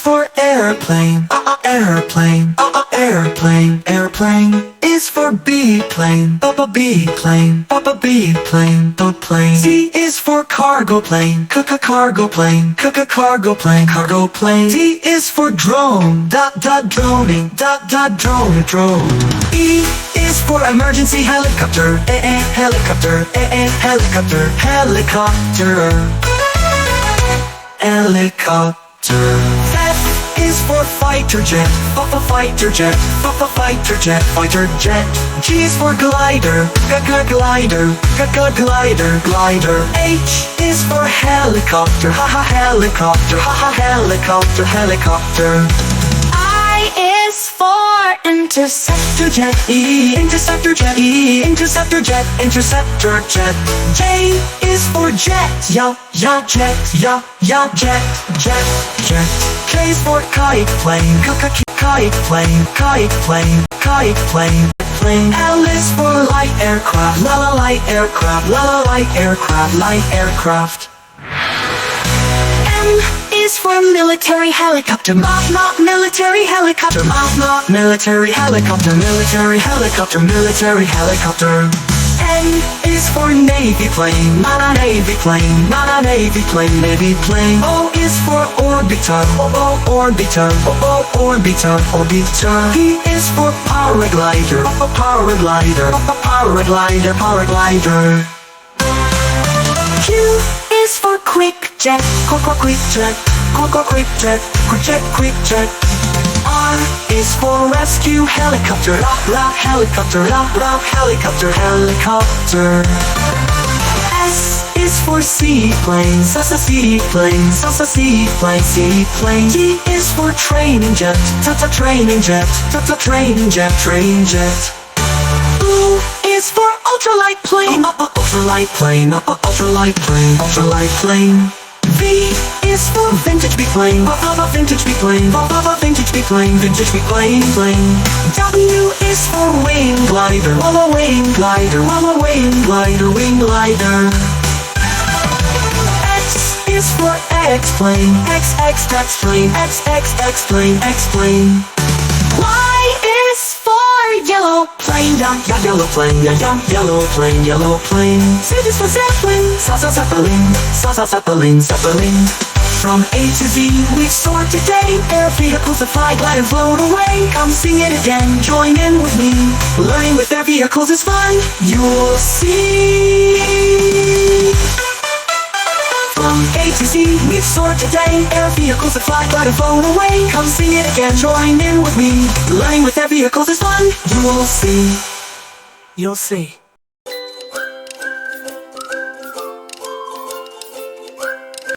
for airplane, airplane, airplane. Airplane is for biplane, biplane, biplane, plane. C is for cargo plane, cargo plane, cargo plane, cargo plane. D is for drone, droning, drone, drone. E is for emergency helicopter, helicopter, helicopter, helicopter, helicopter. F is for fighter jet, fighter jet, fighter jet, fighter jet. G is for glider, glider, glider, glider. H is for helicopter, helicopter, helicopter, helicopter. I is for interceptor jet, interceptor jet, interceptor jet, interceptor jet. J is for jet, jet, jet, jet, jet. K is for kite plane, kite plane, kite plane, kite plane, plane. L is for light aircraft, light aircraft, light aircraft, light aircraft. M is for military helicopter, military helicopter, military helicopter, military helicopter, military helicopter. N is for navy plane, navy plane, navy plane, navy plane. O is for orbiter, orbiter, orbiter, orbiter. P is for paraglider, paraglider, paraglider, paraglider. Q is for quick jet, quick jet, quick jet, quick jet, quick jet. R is for rescue helicopter, helicopter, helicopter, helicopter. S is for seaplanes, seaplanes, seaplane, seaplane. T is for training jet, training jet, training jet, train jet. U is for ultralight plane, ultralight plane, ultralight plane, ultralight plane. V is for vintage biplane, vintage biplane, vintage biplane, vintage biplane, plane. W is for wing glider, wing glider, wing glider, wing glider. X is for X-plane, X plane, X plane, X plane. Y is for yellow plane, yellow plane, yellow plane, yellow plane. Z is for Zeppelin, Zeppelin, Zeppelin, Zeppelin. From A to Z we soar today. Air vehicles that fly, glide and float away. Come sing it again, join in with me. Learning with air vehicles is fun, you'll see. From A to Z we soar today. Air vehicles that fly, glide and float away. Come sing it again, join in with me. Learning with air vehicles is fun, you'll see. You'll see.